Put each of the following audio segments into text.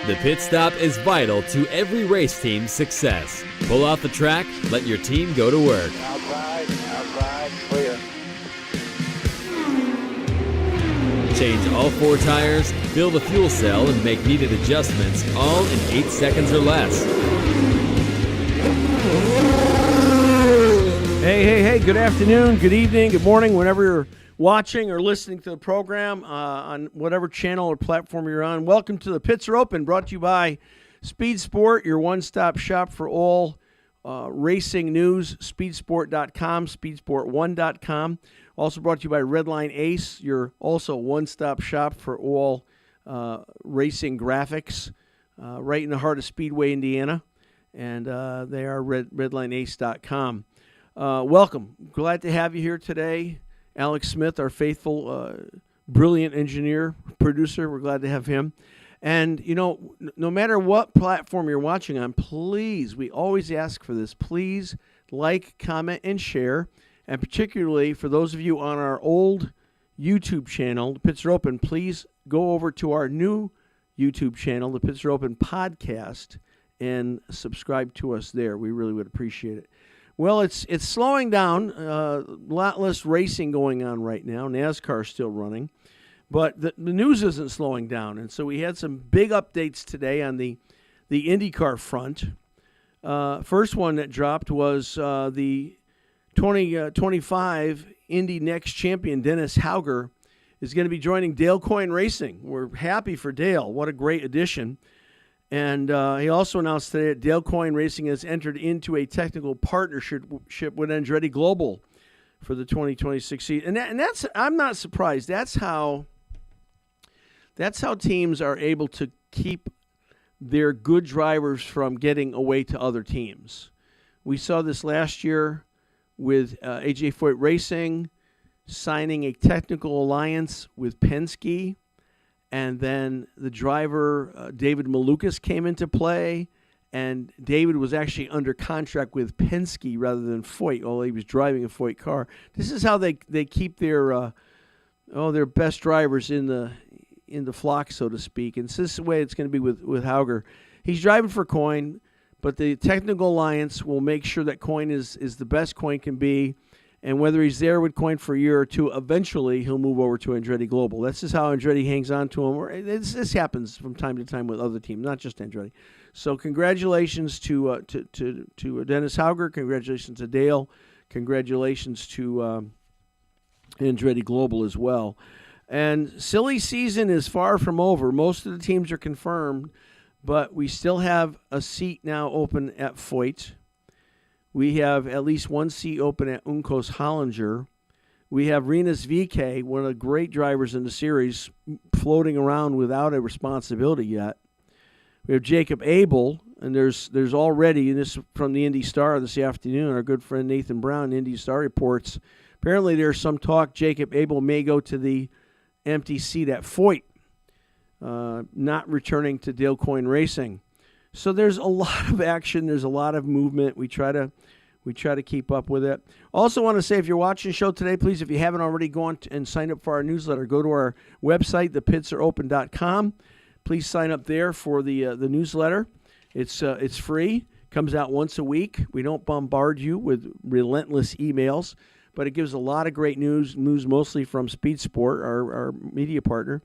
The pit stop is vital to every race team's success. Pull off the track, let your team go to work. Outside, clear. Change all 4 tires, fill the fuel cell, and make needed adjustments, all in 8 seconds or less. Hey, good afternoon, good evening, good morning, whenever you're watching or listening to the program on whatever channel or platform you're on. Welcome to the Pits Are Open, brought to you by Speed Sport, your one-stop shop for all racing news, speedsport.com, speedsport1.com. Also brought to you by Redline Ace, your also one-stop shop for all racing graphics, right in the heart of Speedway, Indiana. And they are redlineace.com. Welcome. Glad to have you here today. Alex Smith, our faithful, brilliant engineer, producer. We're glad to have him. And, you know, no matter what platform you're watching on, please, we always ask for this, please like, comment, and share. And particularly for those of you on our old YouTube channel, The Pits Are Open, please go over to our new YouTube channel, The Pits Are Open Podcast, and subscribe to us there. We really would appreciate it. Well, it's slowing down. A lot less racing going on right now. NASCAR's still running. But the news isn't slowing down. And so we had some big updates today on the IndyCar front. First one that dropped was the 2025 Indy Next champion, Dennis Hauger, is going to be joining Dale Coyne Racing. We're happy for Dale. What a great addition. And he also announced today that Dale Coyne Racing has entered into a technical partnership with Andretti Global for the 2026 season. And that's I'm not surprised. That's how teams are able to keep their good drivers from getting away to other teams. We saw this last year with AJ Foyt Racing signing a technical alliance with Penske. And then the driver, David Malukas, came into play. And David was actually under contract with Penske rather than Foyt, although he was driving a Foyt car. This is how they keep their best drivers in the flock, so to speak. And this is the way it's going to be with Hauger. He's driving for Coyne, but the technical alliance will make sure that Coyne is the best Coyne can be. And whether he's there with Coyne for a year or two, eventually he'll move over to Andretti Global. That's just how Andretti hangs on to him. This happens from time to time with other teams, not just Andretti. So congratulations to Dennis Hauger. Congratulations to Dale. Congratulations to Andretti Global as well. And silly season is far from over. Most of the teams are confirmed, but we still have a seat now open at Foyt. We have at least one seat open at Uncos Hollinger. We have Rinus VeeKay, one of the great drivers in the series, floating around without a responsibility yet. We have Jacob Abel, and there's already, and this from the Indy Star this afternoon, our good friend Nathan Brown, Indy Star reports, apparently there's some talk Jacob Abel may go to the empty seat at Foyt, not returning to Dale Coyne Racing. So there's a lot of action. There's a lot of movement. We try to keep up with it. Also want to say, if you're watching the show today, please, if you haven't already gone and signed up for our newsletter, go to our website, thepitsareopen.com. Please sign up there for the newsletter. It's free. Comes out once a week. We don't bombard you with relentless emails, but it gives a lot of great news mostly from Speed Sport, our media partner.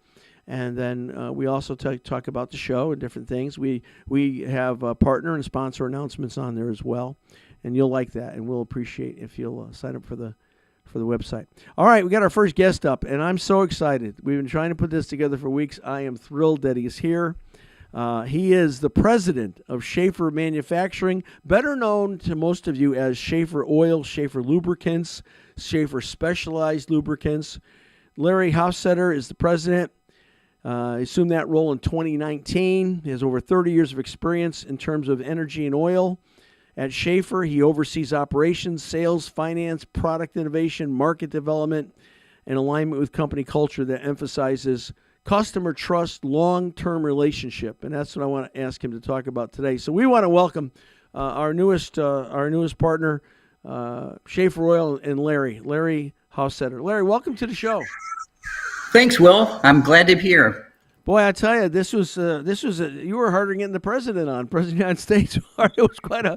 And then we also talk about the show and different things. We have partner and sponsor announcements on there as well, and you'll like that, and we'll appreciate if you'll sign up for the website. All right, we got our first guest up, and I'm so excited. We've been trying to put this together for weeks. I am thrilled that he's here. He is the president of Schaefer Manufacturing, better known to most of you as Schaefer Oil, Schaefer Lubricants, Schaefer Specialized Lubricants. Larry Hofstetter is the president. He assumed that role in 2019. He has over 30 years of experience in terms of energy and oil. At Schaefer, he oversees operations, sales, finance, product innovation, market development, and alignment with company culture that emphasizes customer trust, long-term relationship. And that's what I want to ask him to talk about today. So we want to welcome our newest partner, Schaefer Oil, and Larry Hofstetter. Larry, welcome to the show. Thanks, Will. I'm glad to be here. Boy, I tell you, you were harder than getting the president on, President of the United States. It was quite a.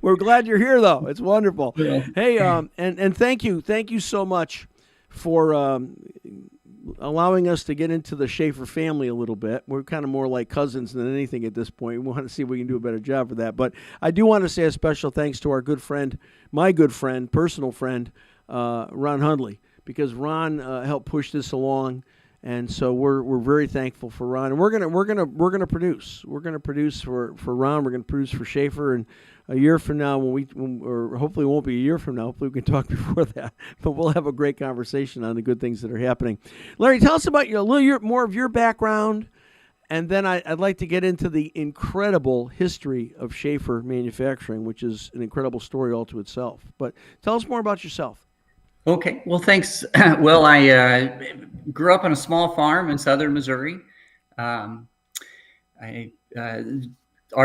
We're glad you're here, though. It's wonderful. Yeah. Hey, and thank you so much for allowing us to get into the Schaefer family a little bit. We're kind of more like cousins than anything at this point. We want to see if we can do a better job for that. But I do want to say a special thanks to our good friend, my good friend, personal friend, Ron Hundley, because Ron helped push this along. And so we're very thankful for Ron, and we're gonna produce. We're gonna produce for Ron. We're gonna produce for Schaefer, and a year from now, or hopefully it won't be a year from now. Hopefully we can talk before that. But we'll have a great conversation on the good things that are happening. Larry, tell us about a little more of your background, and then I'd like to get into the incredible history of Schaefer Manufacturing, which is an incredible story all to itself. But tell us more about yourself. Okay. Well, thanks. Well, I grew up on a small farm in southern Missouri. Our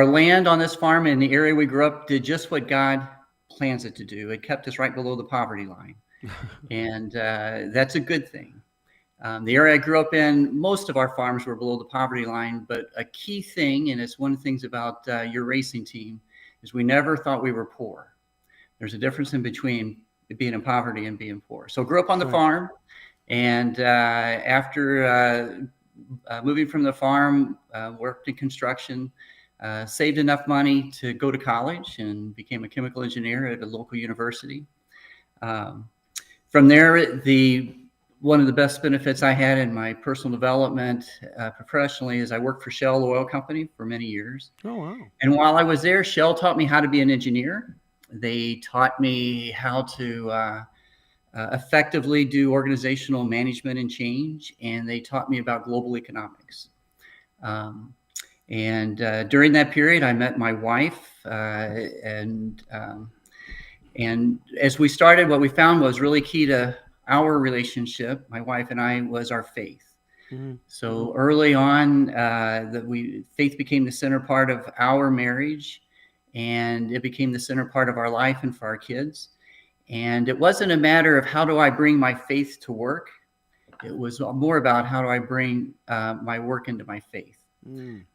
land on this farm in the area we grew up did just what God plans it to do. It kept us right below the poverty line. And that's a good thing. The area I grew up in, most of our farms were below the poverty line. But a key thing, and it's one of the things about your racing team, is we never thought we were poor. There's a difference in between being in poverty and being poor. So grew up on the farm, and after moving from the farm, worked in construction, saved enough money to go to college and became a chemical engineer at a local university. From there, one of the best benefits I had in my personal development professionally is I worked for Shell Oil Company for many years. Oh, wow. And while I was there, Shell taught me how to be an engineer. They taught me how to effectively do organizational management and change, and they taught me about global economics. And during that period, I met my wife, and as we started, what we found was really key to our relationship, my wife and I, was our faith. Mm-hmm. So early on, faith became the center part of our marriage. And it became the center part of our life and for our kids. And it wasn't a matter of how do I bring my faith to work. It was more about how do I bring my work into my faith. And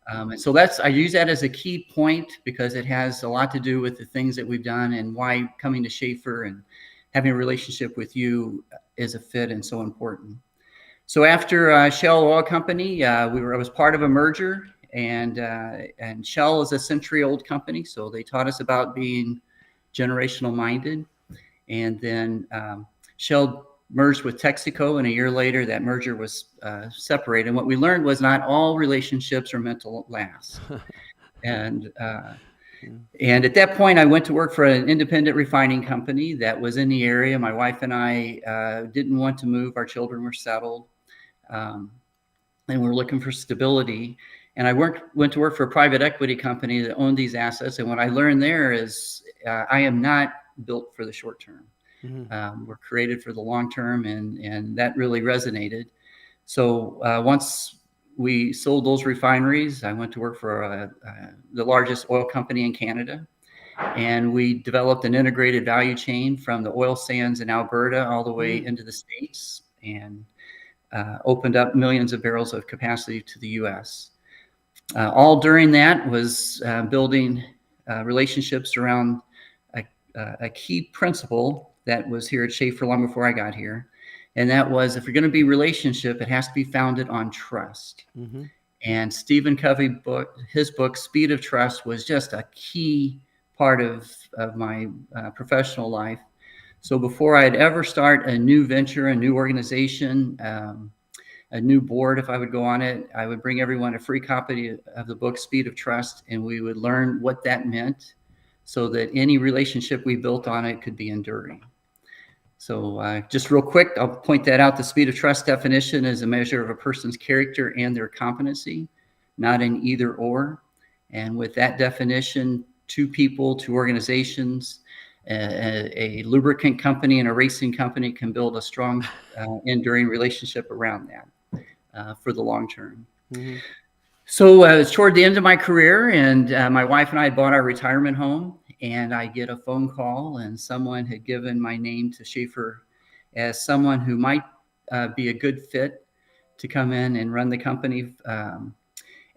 so I use that as a key point because it has a lot to do with the things that we've done and why coming to Schaefer and having a relationship with you is a fit and so important. So after Shell Oil Company, I was part of a merger. And Shell is a century-old company, so they taught us about being generational minded. And then Shell merged with Texaco, and a year later, that merger was separated. And what we learned was not all relationships are meant to last. And at that point, I went to work for an independent refining company that was in the area. My wife and I didn't want to move. Our children were settled, and we were looking for stability. And I went to work for a private equity company that owned these assets. And what I learned there is I am not built for the short term. Mm-hmm. We're created for the long term, and that really resonated. So once we sold those refineries, I went to work for the largest oil company in Canada. And we developed an integrated value chain from the oil sands in Alberta all the way into the States, and opened up millions of barrels of capacity to the U.S. All during that was building relationships around a key principle that was here at Schaefer long before I got here. And that was, if you're going to be relationship, it has to be founded on trust. Mm-hmm. And Stephen Covey his book, Speed of Trust, was just a key part of my professional life. So before I'd ever start a new venture, a new organization, a new board, if I would go on it, I would bring everyone a free copy of the book, Speed of Trust, and we would learn what that meant so that any relationship we built on it could be enduring. So just real quick, I'll point that out. The Speed of Trust definition is a measure of a person's character and their competency, not an either or. And with that definition, two people, two organizations, a lubricant company and a racing company can build a strong, enduring relationship around that for the long term. Mm-hmm. So it's toward the end of my career, and my wife and I had bought our retirement home, and I get a phone call, and someone had given my name to Schaefer as someone who might be a good fit to come in and run the company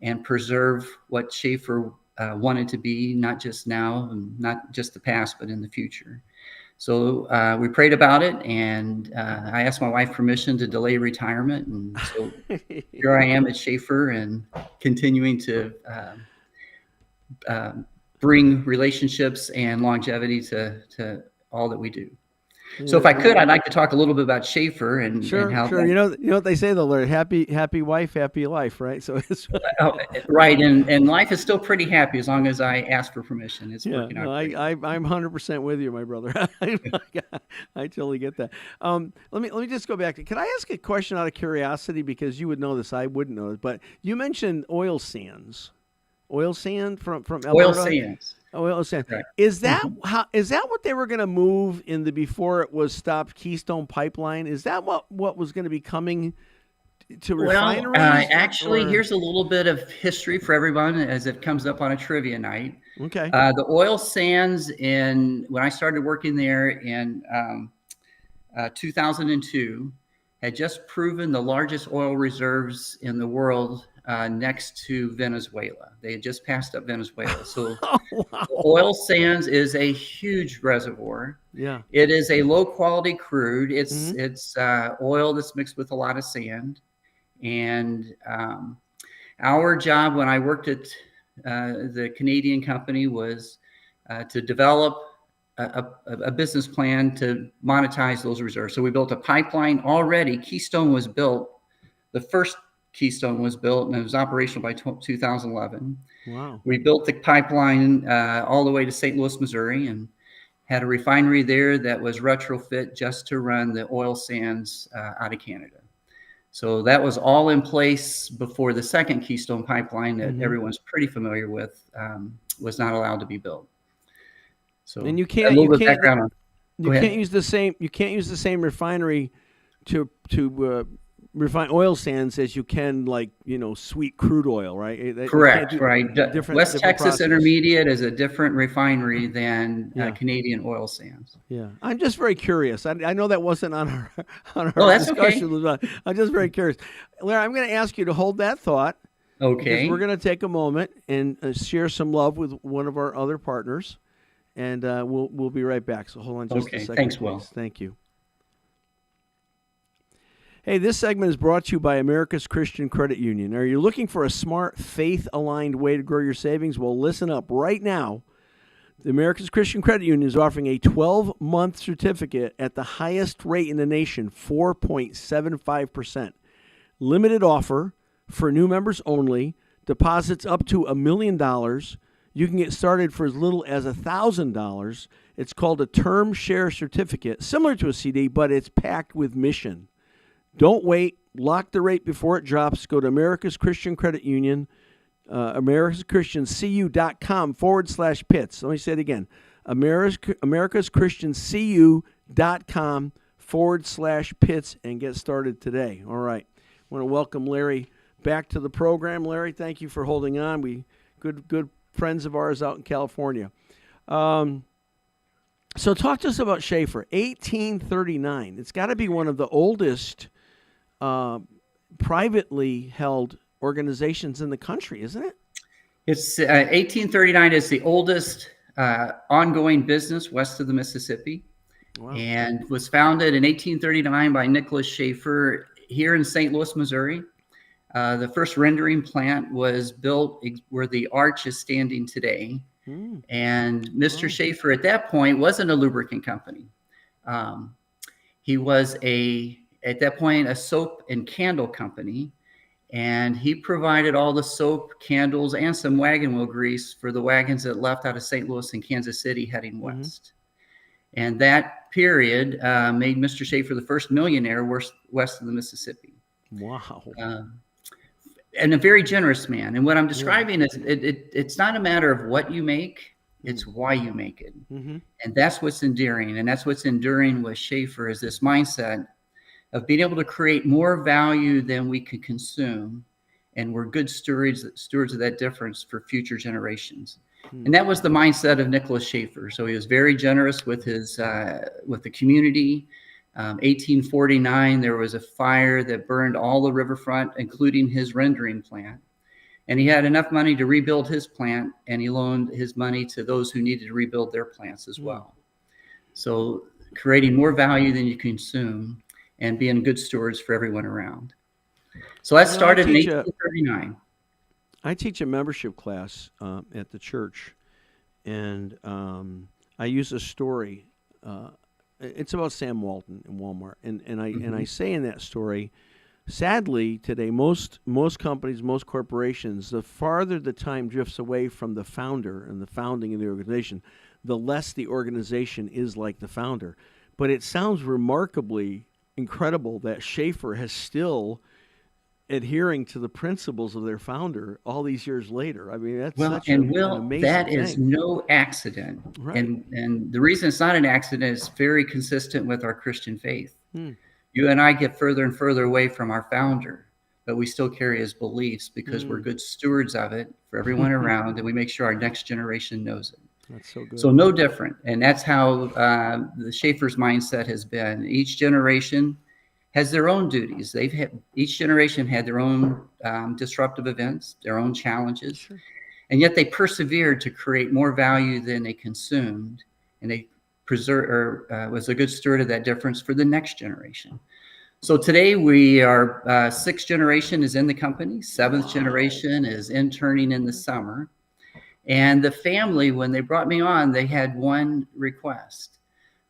and preserve what Schaefer wanted to be, not just now, and not just the past, but in the future. So we prayed about it, and I asked my wife permission to delay retirement. And so here I am at Schaefer and continuing to bring relationships and longevity to all that we do. So if I could, I'd like to talk a little bit about Schaefer and Sure, and how sure. You know what they say though, Larry, happy wife, happy life, right? So it's right, and life is still pretty happy as long as I ask for permission. It's working out great. I'm 100% with you, my brother. I totally get that. Let me just go back. Can I ask a question out of curiosity, because you would know this, I wouldn't know it, but you mentioned oil sands. Oil sand from Alberta? Oil sands. Oil sand. Right. Is that is that what they were going to move in the before it was stopped Keystone Pipeline? Is that what was going to be coming to refineries? Actually, here's a little bit of history for everyone as it comes up on a trivia night. Okay. The oil sands when I started working there in 2002 had just proven the largest oil reserves in the world next to Venezuela. They had just passed up Venezuela. So wow. oil sands is a huge reservoir. Yeah. It is a low quality crude. It's oil that's mixed with a lot of sand. And our job when I worked at the Canadian company was to develop a business plan to monetize those reserves. So we built a pipeline already. Keystone was built. The first Keystone was built, and it was operational by 2011. Wow. We built the pipeline all the way to St. Louis, Missouri, and had a refinery there that was retrofit just to run the oil sands out of Canada. So that was all in place before the second Keystone pipeline that everyone's pretty familiar with was not allowed to be built. So and you can't use the same refinery to refine oil sands as you can, like, sweet crude oil, right? Correct, right. West Texas process. Intermediate is a different refinery than Canadian oil sands. Yeah, I'm just very curious. I know that wasn't on our that's discussion. Okay. I'm just very curious. Larry, I'm going to ask you to hold that thought. Okay. Because we're going to take a moment and share some love with one of our other partners, and we'll be right back. So hold on just a second. Thanks, please. Will. Thank you. Hey, this segment is brought to you by America's Christian Credit Union. Are you looking for a smart, faith-aligned way to grow your savings? Well, listen up. Right now, the America's Christian Credit Union is offering a 12-month certificate at the highest rate in the nation, 4.75%. Limited offer for new members only. Deposits up to $1 million. You can get started for as little as $1,000. It's called a term share certificate, similar to a CD, but it's packed with mission. Don't wait. Lock the rate before it drops. Go to America's Christian Credit Union, americaschristiancu.com/Pitts. Let me say it again. americaschristiancu.com/Pitts and get started today. All right. I want to welcome Larry back to the program. Larry, thank you for holding on. We good friends of ours out in California. So talk to us about Schaefer. 1839. It's got to be one of the oldest privately held organizations in the country, isn't it? It's 1839 is the oldest ongoing business west of the Mississippi. Wow. And was founded in 1839 by Nicholas Schaefer here in St. Louis, Missouri. The first rendering plant was built where the arch is standing today. And Mr. Schaefer at that point wasn't a lubricant company. He was at that point a soap and candle company, and he provided all the soap, candles, and some wagon wheel grease for the wagons that left out of St. Louis and Kansas City heading west. And that period made Mr. Schaefer the first millionaire west of the Mississippi. Wow. And a very generous man. And what I'm describing is it's not a matter of what you make, it's why you make it. And that's what's endearing. And that's what's enduring with Schaefer is this mindset of being able to create more value than we could consume. And we're good stewards of that difference for future generations. And that was the mindset of Nicholas Schaefer. So he was very generous with his with the community. 1849, there was a fire that burned all the riverfront, including his rendering plant. And he had enough money to rebuild his plant, and he loaned his money to those who needed to rebuild their plants as well. So creating more value than you consume and being good stewards for everyone around. So that started in 1839. I teach a membership class at the church, and I use a story. It's about Sam Walton in Walmart, and I say in that story, sadly today, most companies, most corporations, the farther the time drifts away from the founder and the founding of the organization, the less the organization is like the founder. But it sounds remarkably incredible that Schaefer has still adhering to the principles of their founder all these years later. I mean, that's such an amazing that thing. is no accident. Right. And the reason it's not an accident is very consistent with our Christian faith. You and I get further and further away from our founder, but we still carry his beliefs because we're good stewards of it for everyone around, and we make sure our next generation knows it. That's so good. So no different. And that's how the Schaefer's mindset has been. Each generation has their own duties. Each generation had their own disruptive events, their own challenges, Sure. and yet they persevered to create more value than they consumed, and they was a good steward of that difference for the next generation. So today we are sixth generation is in the company, seventh generation is interning in the summer, and the family, when they brought me on, they had one request.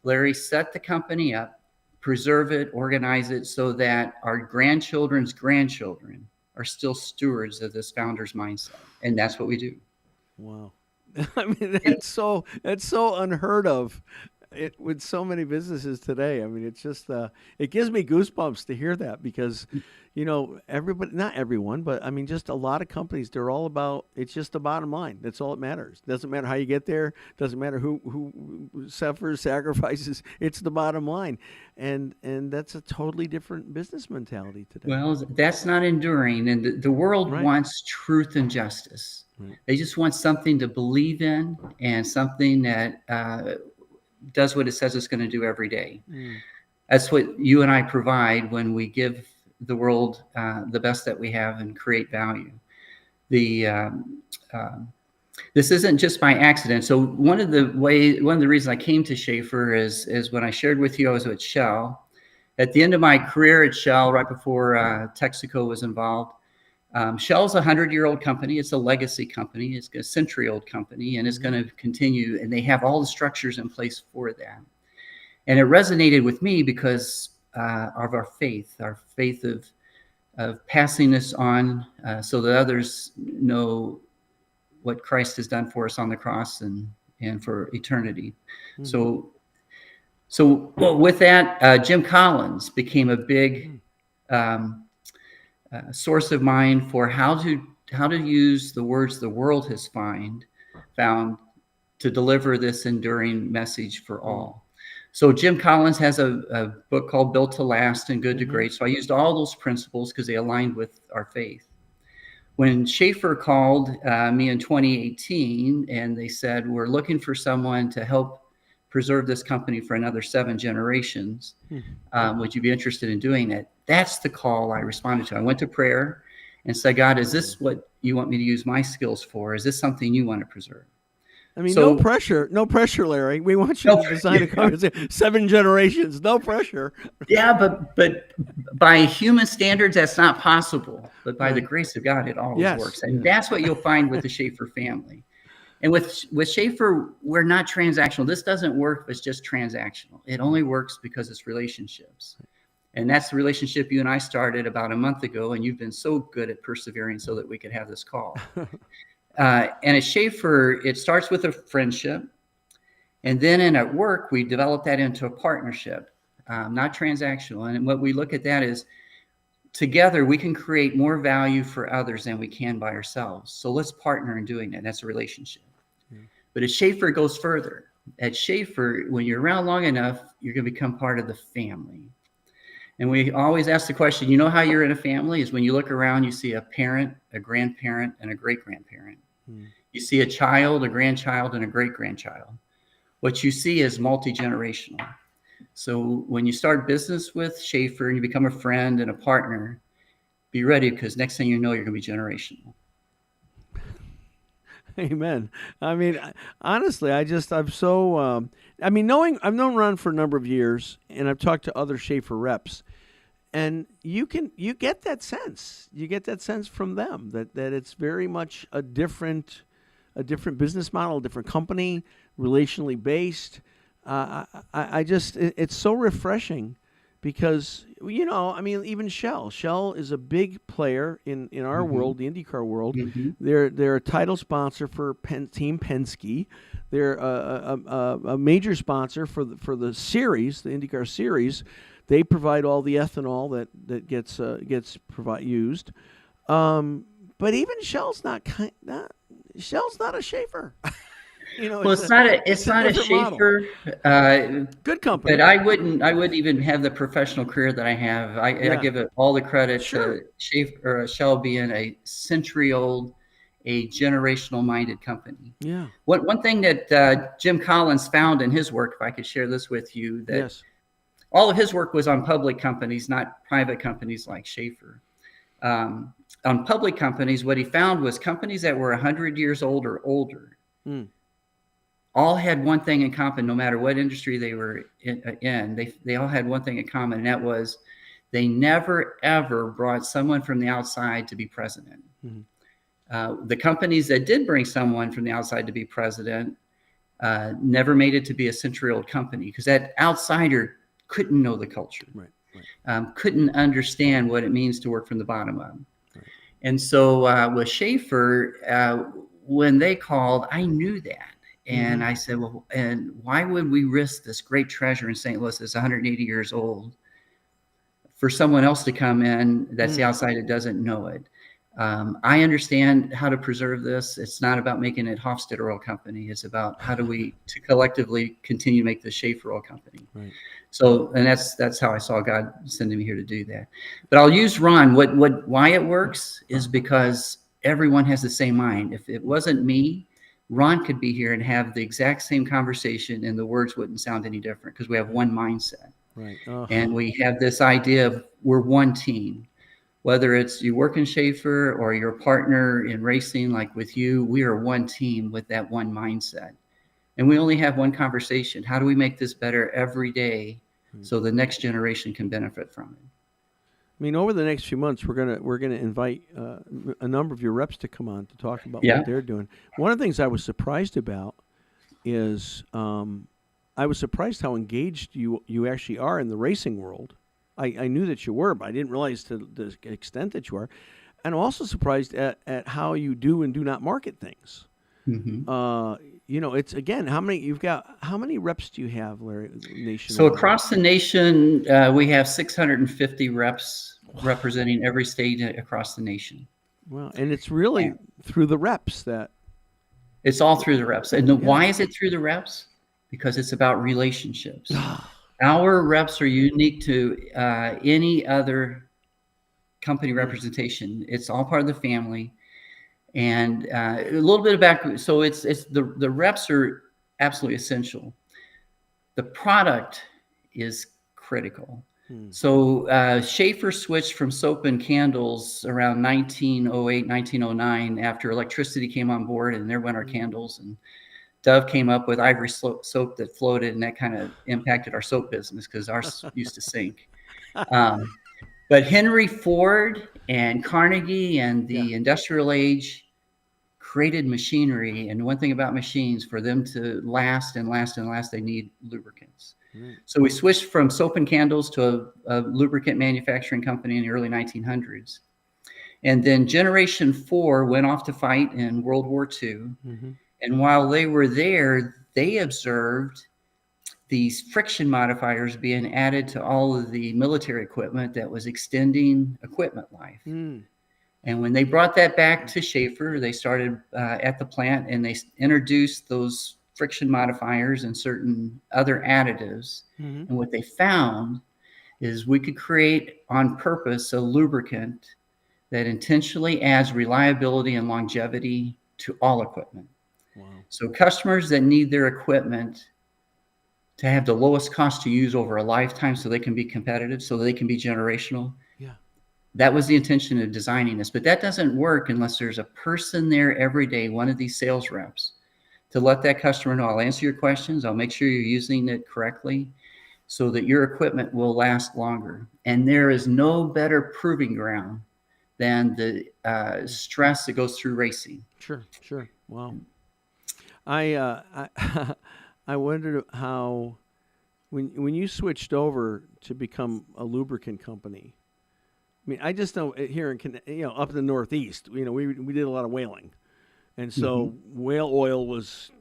Larry, set the company up, preserve it, organize it so that our grandchildren's grandchildren are still stewards of this founder's mindset. And that's what we do. Wow. I mean, that's so unheard of with so many businesses today. I mean, it's just, it gives me goosebumps to hear that because, everybody, not everyone, but I mean, just a lot of companies, they're all about, it's just the bottom line. That's all that matters. Doesn't matter how you get there. Doesn't matter who suffers, sacrifices. It's the bottom line. And that's a totally different business mentality today. Well, that's not enduring. And the world Right. wants truth and justice. Right. They just want something to believe in and something that does what it says it's going to do every day. That's what you and I provide when we give the world the best that we have and create value. This isn't just by accident. So one of the reasons I came to Schaefer is when I shared with you I was with Shell. At the end of my career at Shell, right before Texaco was involved, Shell's a 100-year-old company. It's a legacy company. It's a century-old company, and it's going to continue. And they have all the structures in place for that. And it resonated with me because of our faith of passing this on so that others know what Christ has done for us on the cross and for eternity. So with that, Jim Collins became a big source of mine for how to use the words the world has found to deliver this enduring message for all. So Jim Collins has a book called Built to Last and Good to Great. So I used all those principles because they aligned with our faith. When Schaefer called me in 2018 and they said, we're looking for someone to help preserve this company for another 7 generations, would you be interested in doing it? That's the call I responded to. I went to prayer and said, God, is this what you want me to use my skills for? Is this something you want to preserve? I mean, no pressure, Larry. We want you to design a company, 7 generations, no pressure. Yeah, but by human standards, that's not possible. But by the grace of God, it always works. And that's what you'll find with the Schaefer family. And with Schaefer, we're not transactional. This doesn't work if it's just transactional. It only works because it's relationships. And that's the relationship you and I started about a month ago, and you've been so good at persevering so that we could have this call. And at Schaefer, it starts with a friendship. And then at work, we develop that into a partnership, not transactional. And what we look at that is together, we can create more value for others than we can by ourselves. So let's partner in doing that. That's a relationship. But at Schaefer, it goes further. At Schaefer, when you're around long enough, you're going to become part of the family. And we always ask the question, you know how you're in a family is when you look around, you see a parent, a grandparent, and a great-grandparent. You see a child, a grandchild, and a great-grandchild. What you see is multi-generational. So when you start business with Schaefer and you become a friend and a partner, be ready, because next thing you know, you're going to be generational. Amen. I mean, honestly, I'm so, I mean, I've known Ron for a number of years, and I've talked to other Schaefer reps, and you get that sense. You get that sense from them that it's very much a different business model, a different company, relationally based. It's so refreshing because, I mean, even Shell is a big player in our world, the IndyCar world. They're a title sponsor for Team Penske. They're a major sponsor for the series, the IndyCar series. They provide all the ethanol that gets used. But even Shell's not a Schaefer. Well, it's not a Schaefer. Good company. But I wouldn't even have the professional career that I have. I give it all the credit to Schaefer or Shell being a century-old, a generational-minded company. Yeah. One thing that Jim Collins found in his work, if I could share this with you, that all of his work was on public companies, not private companies like Schaefer. On public companies, what he found was companies that were 100 years old or older. All had one thing in common, no matter what industry they were in. They all had one thing in common, and that was they never, ever brought someone from the outside to be president. The companies that did bring someone from the outside to be president never made it to be a century-old company, because that outsider couldn't know the culture, couldn't understand what it means to work from the bottom up. And so with Schaefer, when they called, I knew that. And I said, well, and why would we risk this great treasure in St. Louis that's 180 years old for someone else to come in that's the outside that doesn't know it? I understand how to preserve this. It's not about making it Hofstadter Oil Company. It's about how do we to collectively continue to make the Schaefer Oil Company. So, and that's how I saw God sending me here to do that. But I'll use Ron. Why it works is because everyone has the same mind. If it wasn't me, Ron could be here and have the exact same conversation, and the words wouldn't sound any different because we have one mindset. And we have this idea of we're one team. Whether it's you work in Schaefer or your partner in racing, like with you, we are one team with that one mindset. And we only have one conversation. How do we make this better every day so the next generation can benefit from it? I mean, over the next few months, we're gonna invite a number of your reps to come on to talk about what they're doing. One of the things I was surprised about is I was surprised how engaged you actually are in the racing world. I knew that you were, but I didn't realize to the extent that you are. And I'm also surprised at how you do and do not market things. It's again, how many reps do you have, Larry, nationwide? So across the nation, we have 650 reps representing every state across the nation. Well, and it's really through the reps that. It's all through the reps. And why is it through the reps? Because it's about relationships. Our reps are unique to any other company representation. It's all part of the family. And a little bit of background. So it's the reps are absolutely essential. The product is critical. So Schaefer switched from soap and candles around 1908, 1909 after electricity came on board, and there went our candles. And Dove came up with ivory soap that floated, and that kind of impacted our soap business because ours used to sink. But Henry Ford and Carnegie and the industrial age created machinery. And one thing about machines, for them to last and last and last, they need lubricants. So we switched from soap and candles to a lubricant manufacturing company in the early 1900s. And then Generation 4 went off to fight in World War II. And while they were there, they observed these friction modifiers being added to all of the military equipment that was extending equipment life. And when they brought that back to Schaefer, they started at the plant and they introduced those friction modifiers and certain other additives. And what they found is we could create on purpose a lubricant that intentionally adds reliability and longevity to all equipment. So customers that need their equipment to have the lowest cost to use over a lifetime so they can be competitive, so they can be generational. Yeah. That was the intention of designing this, but that doesn't work unless there's a person there every day, one of these sales reps, to let that customer know, I'll answer your questions, I'll make sure you're using it correctly so that your equipment will last longer. And there is no better proving ground than the stress that goes through racing. Sure. Wow. I wondered how, when you switched over to become a lubricant company. I mean, I just know here in up in the Northeast, we did a lot of whaling, and so whale oil was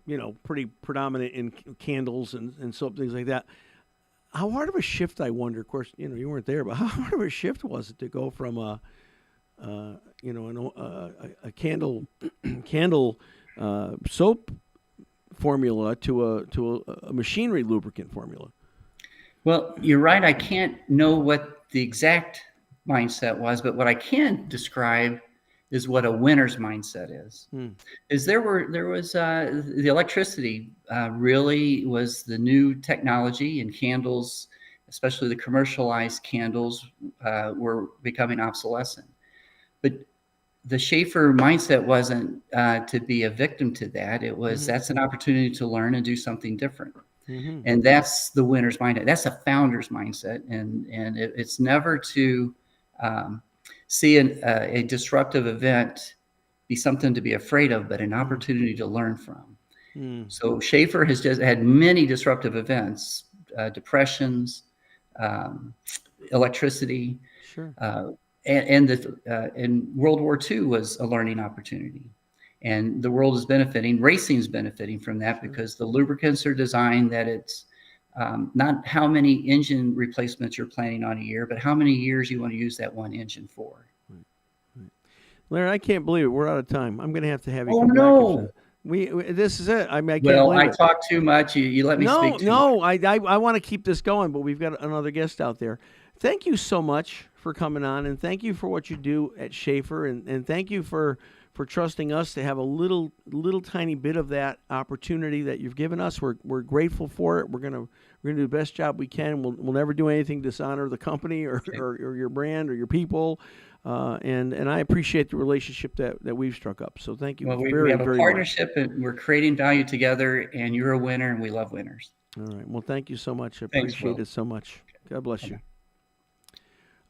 pretty predominant in candles and soap, things like that. How hard of a shift, I wonder? Of course, you weren't there, but how hard of a shift was it to go from a candle soap formula to a machinery lubricant formula? Well, you're right. I can't know what the exact mindset was, but what I can describe is what a winner's mindset is. Is there was the electricity really was the new technology, and candles, especially the commercialized candles, were becoming obsolescent. But the Schaefer mindset wasn't to be a victim to that. It was that's an opportunity to learn and do something different. And that's the winner's mindset. That's a founder's mindset, and it's never to see a disruptive event be something to be afraid of, but an opportunity to learn from. So Schaefer has just had many disruptive events, depressions, electricity, Sure. and World War II was a learning opportunity. And the world is benefiting, racing's benefiting from that, because the lubricants are designed that it's not how many engine replacements you're planning on a year, but how many years you want to use that one engine for. Right. Larry, I can't believe it. We're out of time. I'm going to have you Oh, come no. back. This is it. I mean, I can't Well, believe I it. talk too much. You let me speak too much. I want to keep this going, but we've got another guest out there. Thank you so much for coming on, and thank you for what you do at Schaefer, and thank you for trusting us to have a little tiny bit of that opportunity that you've given us. We're grateful for it. We're gonna do the best job we can. We'll never do anything to dishonor the company or your brand or your people. And I appreciate the relationship that we've struck up. So thank you. Well, we very, have a very partnership, and we're creating value together, and you're a winner, and we love winners. much. All right. Well, thank you so much. I Thanks, appreciate Will. it so much. God bless you.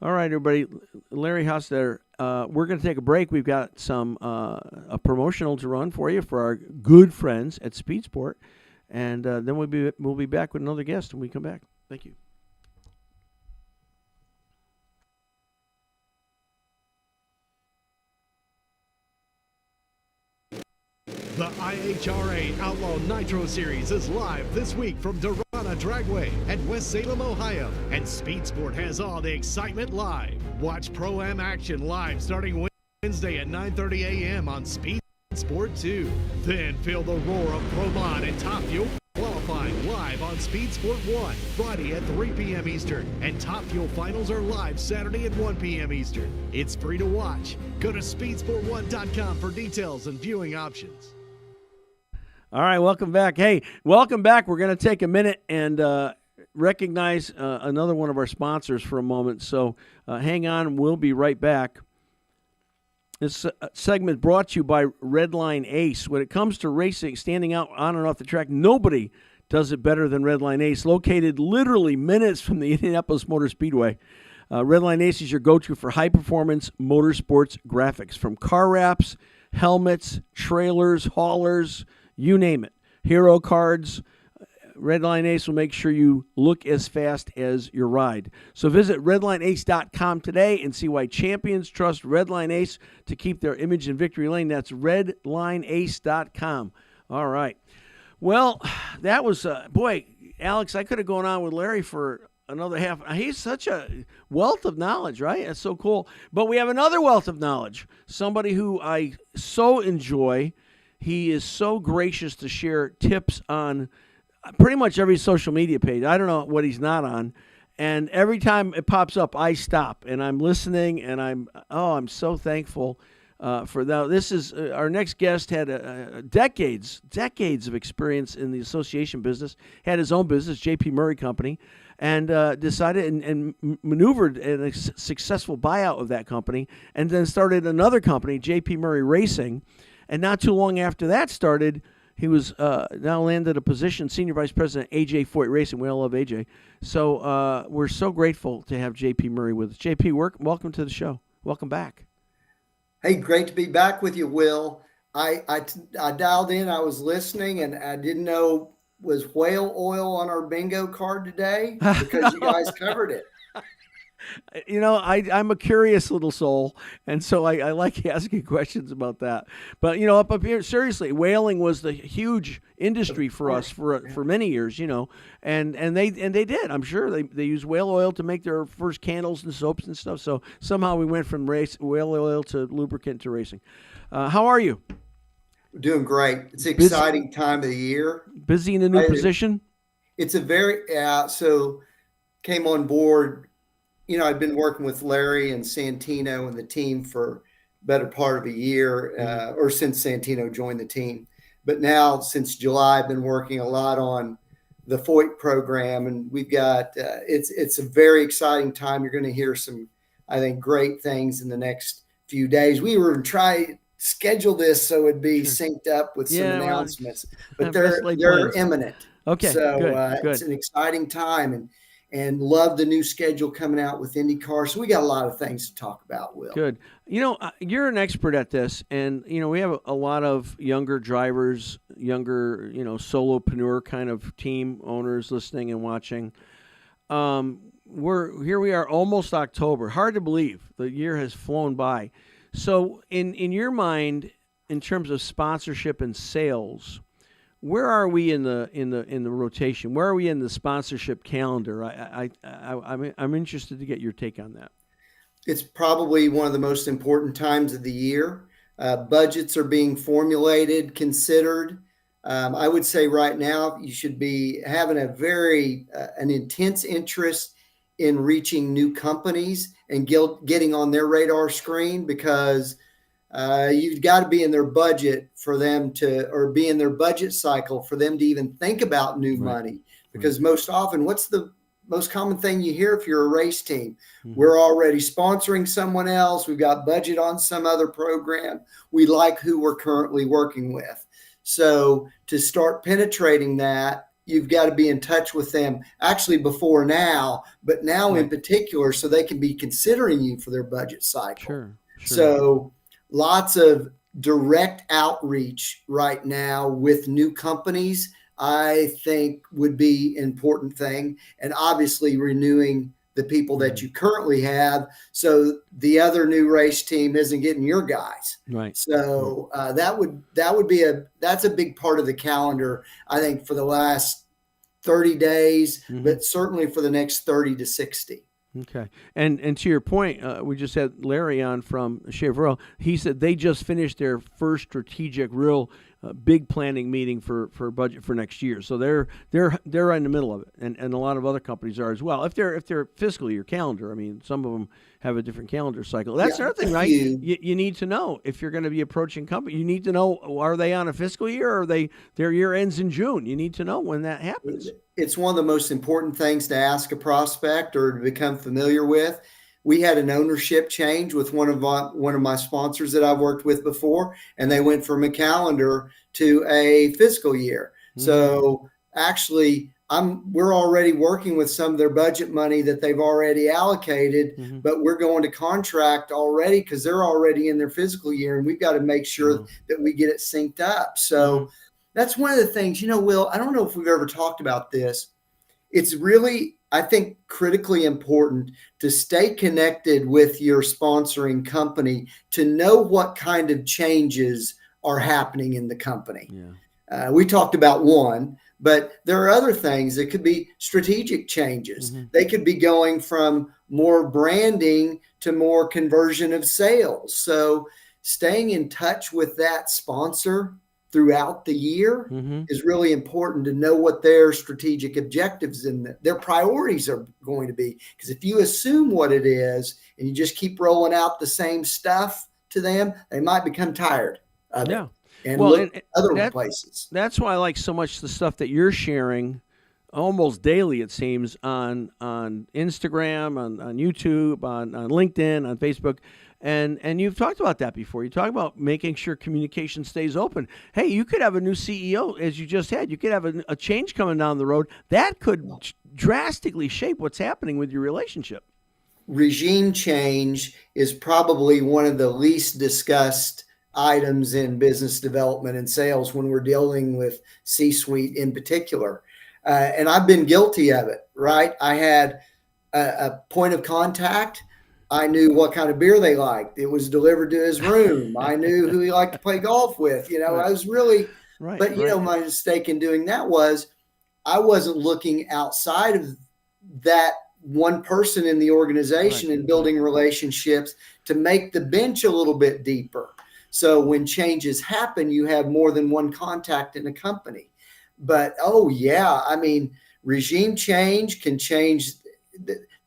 All right, everybody. Larry Hosstetter. We're going to take a break. We've got some a promotional to run for you for our good friends at Speed Sport, and then we'll be back with another guest when we come back. Thank you. The IHRA Outlaw Nitro Series is live this week from Dorana Dragway at West Salem, Ohio. And Speed Sport has all the excitement live. Watch Pro-Am action live starting Wednesday at 9:30 a.m. on Speed Sport 2. Then feel the roar of Pro Mod and Top Fuel qualifying live on Speed Sport 1, Friday at 3 p.m. Eastern. And Top Fuel finals are live Saturday at 1 p.m. Eastern. It's free to watch. Go to speedsport1.com for details and viewing options. All right, welcome back. Hey, welcome back. We're going to take a minute and recognize another one of our sponsors for a moment. So hang on. We'll be right back. This segment brought to you by Redline Ace. When it comes to racing, standing out on and off the track, nobody does it better than Redline Ace. Located literally minutes from the Indianapolis Motor Speedway, Redline Ace is your go-to for high-performance motorsports graphics. From car wraps, helmets, trailers, haulers, you name it. Hero cards. Redline Ace will make sure you look as fast as your ride. So visit redlineace.com today and see why champions trust Redline Ace to keep their image in victory lane. That's redlineace.com. All right. Well, that was, boy, Alex, I could have gone on with Larry for another half. He's such a wealth of knowledge, right? That's so cool. But we have another wealth of knowledge. Somebody who I so enjoy. He is so gracious to share tips on pretty much every social media page. I don't know what he's not on. And every time it pops up, I stop and I'm listening, and I'm so thankful for that. This is our next guest had decades of experience in the association business, had his own business, J.P. Murray Company, and decided and maneuvered in a successful buyout of that company, and then started another company, J.P. Murray Racing. And not too long after that started, he was now landed a position, Senior Vice President, AJ Foyt Racing. We all love AJ. So we're so grateful to have J.P. Murray with us. J.P., welcome to the show. Welcome back. Hey, great to be back with you, Will. I dialed in, I was listening, and I didn't know, was whale oil on our bingo card today? Because you guys covered it. You know, I'm a curious little soul, and so I like asking questions about that. But, you know, up here, seriously, whaling was the huge industry for us for many years, you know, and they did. I'm sure they used whale oil to make their first candles and soaps and stuff. So somehow we went from whale oil to lubricant to racing. How are you? Doing great. It's an exciting time of the year. Busy in a new position? It's a very, so came on board. You know, I've been working with Larry and Santino and the team for better part of a year, or since Santino joined the team. But now, since July, I've been working a lot on the Foyt program, and we've got it's a very exciting time. You're going to hear some, I think, great things in the next few days. We were trying to schedule this so it'd be synced up with some announcements, but they're imminent. Okay, so good. It's an exciting time, and love the new schedule coming out with IndyCar. So we got a lot of things to talk about, Will. Good. You know, you're an expert at this, and, you know, we have a lot of younger drivers, younger, you know, solopreneur kind of team owners listening and watching. Here we are, almost October. Hard to believe. The year has flown by. So in your mind, in terms of sponsorship and sales, where are we in the rotation? Where are we in the sponsorship calendar? I'm interested to get your take on that. It's probably one of the most important times of the year. Budgets are being formulated, considered. I would say right now you should be having an intense interest in reaching new companies and getting on their radar screen, because you've got to be in their budget for them to, or be in their budget cycle for them to even think about new money. Because most often, what's the most common thing you hear if you're a race team? We're already sponsoring someone else. We've got budget on some other program. We like who we're currently working with. So to start penetrating that, you've got to be in touch with them actually before now, but now in particular, so they can be considering you for their budget cycle. Sure. So lots of direct outreach right now with new companies, I think, would be an important thing. And obviously renewing the people that you currently have, so the other new race team isn't getting your guys. Right. So that's a big part of the calendar, I think, for the last 30 days, but certainly for the next 30 to 60. Okay. And to your point, we just had Larry on from Chevrolet. He said they just finished their first strategic, real big planning meeting for budget for next year. So they're in the middle of it, and a lot of other companies are as well. If they're fiscal year calendar, I mean, some of them have a different calendar cycle. That's another thing, right? You need to know if you're going to be approaching company. You need to know, are they on a fiscal year, or their year ends in June? You need to know when that happens. It's one of the most important things to ask a prospect or to become familiar with. We had an ownership change with one of my sponsors that I've worked with before, and they went from a calendar to a fiscal year. So actually, we're already working with some of their budget money that they've already allocated, but we're going to contract already because they're already in their fiscal year, and we've got to make sure that we get it synced up. So that's one of the things, you know, Will, I don't know if we've ever talked about this. It's really, I think, critically important to stay connected with your sponsoring company to know what kind of changes are happening in the company. We talked about one, but there are other things that could be strategic changes. They could be going from more branding to more conversion of sales. So staying in touch with that sponsor throughout the year is really important, to know what their strategic objectives and their priorities are going to be. Because if you assume what it is and you just keep rolling out the same stuff to them, they might become tired of Yeah. it and Well, look and other that- places. That's why I like so much the stuff that you're sharing almost daily, it seems, on Instagram, on YouTube, on LinkedIn, on Facebook. And you've talked about that before. You talk about making sure communication stays open. Hey, you could have a new CEO, as you just had. You could have a change coming down the road. That could drastically shape what's happening with your relationship. Regime change is probably one of the least discussed items in business development and sales when we're dealing with C-suite in particular. And I've been guilty of it, right? I had a point of contact. I knew what kind of beer they liked. It was delivered to his room. I knew who he liked to play golf with. You know, Right. I was really, Right. but you know, my mistake in doing that was I wasn't looking outside of that one person in the organization and building relationships to make the bench a little bit deeper. So when changes happen, you have more than one contact in a company. But oh yeah, I mean, regime change can change.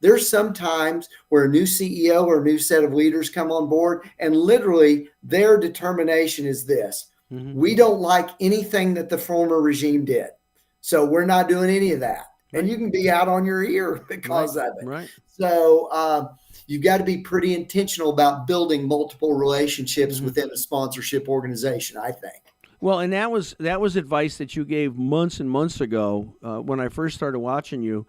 There's some times where a new CEO or a new set of leaders come on board and literally their determination is this: we don't like anything that the former regime did. So we're not doing any of that. And you can be out on your ear because of it. Right. So you've got to be pretty intentional about building multiple relationships within a sponsorship organization, I think. Well, and that was advice that you gave months and months ago when I first started watching you,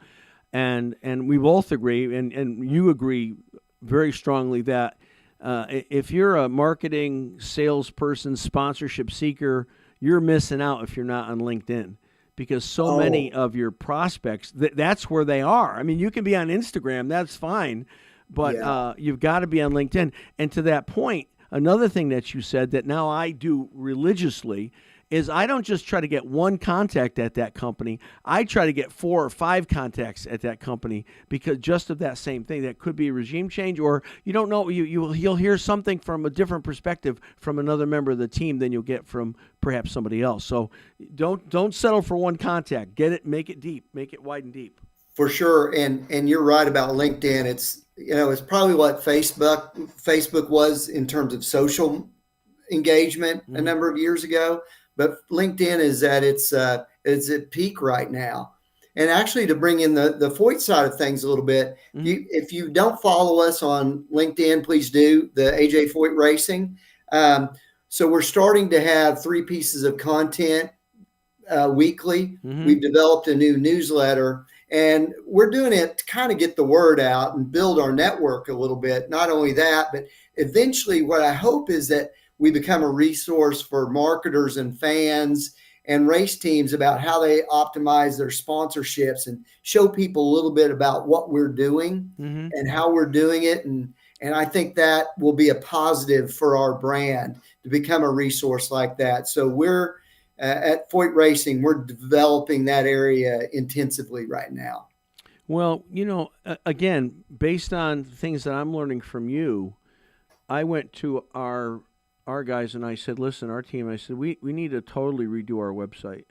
and we both agree, and you agree very strongly that if you're a marketing salesperson, sponsorship seeker, you're missing out if you're not on LinkedIn, because so many of your prospects, that's where they are. I mean, you can be on Instagram, that's fine, but you've got to be on LinkedIn. And to that point, another thing that you said that now I do religiously is I don't just try to get one contact at that company. I try to get 4 or 5 contacts at that company, because just of that same thing. That could be a regime change, or you don't know, you'll hear something from a different perspective from another member of the team than you'll get from perhaps somebody else. So don't settle for one contact. Get it, make it deep, make it wide and deep. For sure. And you're right about LinkedIn. It's probably what Facebook was in terms of social engagement a number of years ago. But LinkedIn is at its at peak right now. And actually, to bring in the Foyt side of things a little bit, if you don't follow us on LinkedIn, please do, the AJ Foyt Racing. So we're starting to have 3 pieces of content weekly. We've developed a new newsletter, and we're doing it to kind of get the word out and build our network a little bit. Not only that, but eventually what I hope is that we become a resource for marketers and fans and race teams about how they optimize their sponsorships and show people a little bit about what we're doing and how we're doing it. And I think that will be a positive for our brand to become a resource like that. So we're at Foyt Racing, we're developing that area intensively right now. Well, again, based on things that I'm learning from you, I went to our guys and I said, listen, our team, I said, we need to totally redo our website,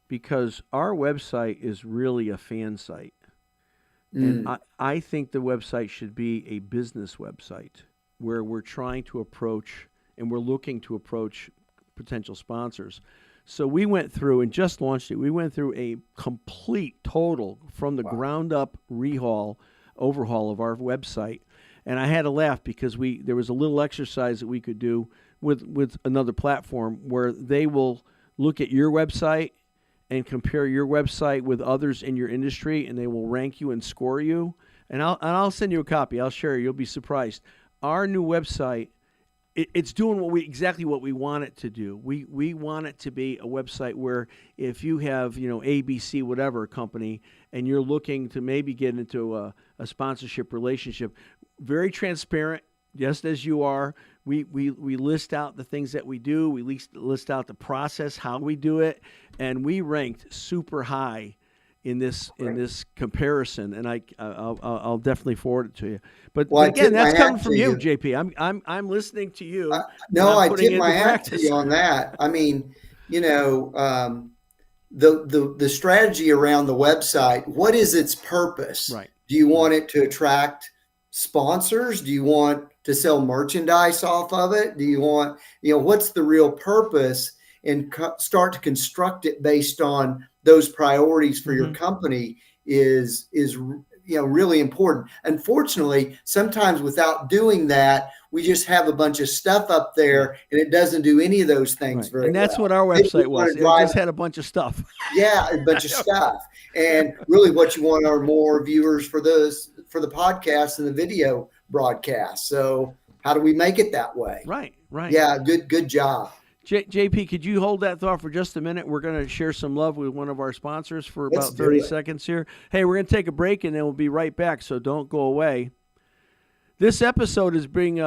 because our website is really a fan site. And I think the website should be a business website where we're trying to approach and we're looking to approach potential sponsors. So we went through and just launched it. We went through a complete, total, from the ground up overhaul of our website. And I had to laugh because there was a little exercise that we could do with another platform where they will look at your website and compare your website with others in your industry, and they will rank you and score you. And I'll send you a copy. I'll share it. You'll be surprised. Our new website, it's doing exactly what we want it to do. We want it to be a website where if you have ABC whatever company and you're looking to maybe get into a sponsorship relationship, very transparent, just as you are. We list out the things that we do. We list out the process, how we do it, and we ranked super high in this comparison. And I'll definitely forward it to you. But again, that's coming from you, JP. I'm listening to you. No, I tip my hat to you on that. I mean, the strategy around the website. What is its purpose? Right. Do you want it to attract sponsors? Do you want to sell merchandise off of it? Do you want, what's the real purpose? And start to construct it based on those priorities for your company is really important. Unfortunately, sometimes without doing that, we just have a bunch of stuff up there and it doesn't do any of those things very well. And that's what our website was. It just had a bunch of stuff. Yeah, a bunch of stuff. And really what you want are more viewers for the podcast and the video broadcast. So how do we make it that way? Right. Yeah, good job. JP, could you hold that thought for just a minute? We're going to share some love with one of our sponsors for about 30 seconds here. Hey, we're going to take a break and then we'll be right back, so don't go away. This episode is being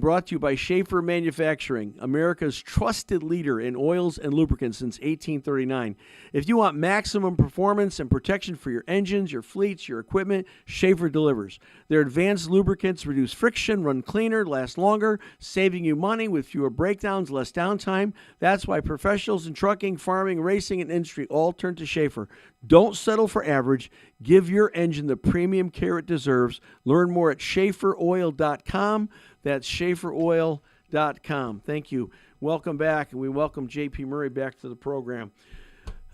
brought to you by Schaefer Manufacturing, America's trusted leader in oils and lubricants since 1839. If you want maximum performance and protection for your engines, your fleets, your equipment, Schaefer delivers. Their advanced lubricants reduce friction, run cleaner, last longer, saving you money with fewer breakdowns, less downtime. That's why professionals in trucking, farming, racing, and industry all turn to Schaefer. Don't settle for average. Give your engine the premium care it deserves. Learn more at SchaeferOil.com. That's SchaeferOil.com. Thank you. Welcome back, and we welcome J.P. Murray back to the program.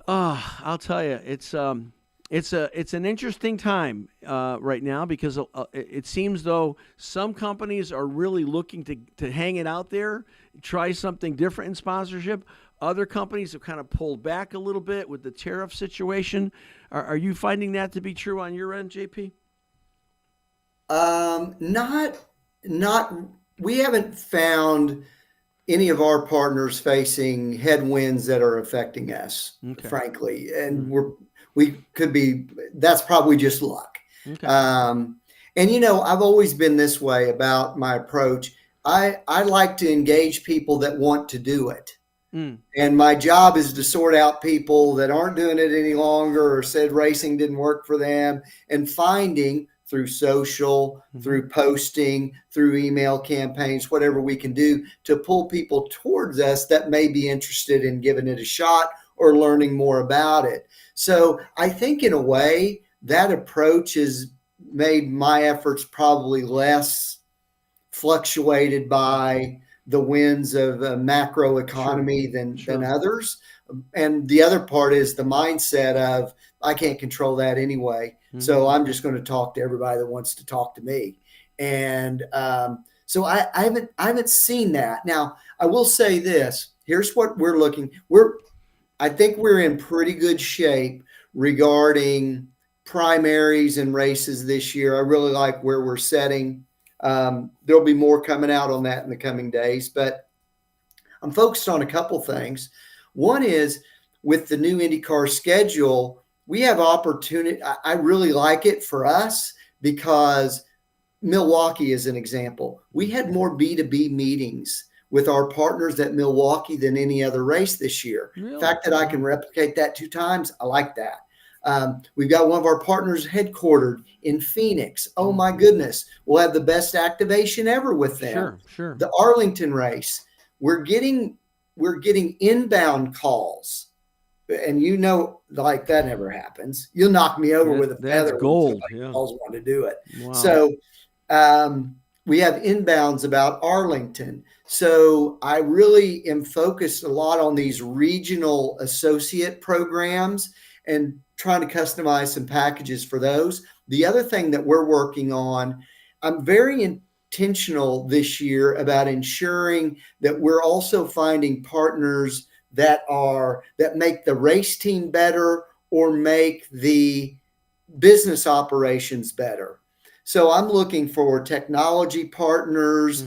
I'll tell you, it's an interesting time right now because it seems though some companies are really looking to hang it out there, try something different in sponsorship. Other companies have kind of pulled back a little bit with the tariff situation. Are you finding that to be true on your end, JP? Not. We haven't found any of our partners facing headwinds that are affecting us, frankly, and we could be. That's probably just luck. Okay. And I've always been this way about my approach. I like to engage people that want to do it. And my job is to sort out people that aren't doing it any longer or said racing didn't work for them, and finding through social, through posting, through email campaigns, whatever we can do to pull people towards us that may be interested in giving it a shot or learning more about it. So I think in a way that approach has made my efforts probably less fluctuated by the winds of a macro economy than others. And the other part is the mindset of, I can't control that anyway. So I'm just going to talk to everybody that wants to talk to me. And so I haven't seen that. Now, I will say this. Here's what we're looking. I think we're in pretty good shape regarding primaries and races this year. I really like where we're setting. There'll be more coming out on that in the coming days, but I'm focused on a couple things. One is with the new IndyCar schedule, we have opportunity. I really like it for us because Milwaukee is an example. We had more B2B meetings with our partners at Milwaukee than any other race this year. Really? The fact that I can replicate that 2 times, I like that. We've got one of our partners headquartered in Phoenix. Oh my goodness. We'll have the best activation ever with them. Sure. The Arlington race, we're getting inbound calls, and like that never happens. You'll knock me over with a feather. That's gold. Yeah. Calls want to do it. Wow. So, we have inbounds about Arlington. So I really am focused a lot on these regional associate programs and trying to customize some packages for those. The other thing that we're working on, I'm very intentional this year about ensuring that we're also finding partners that make the race team better or make the business operations better. So I'm looking for technology partners,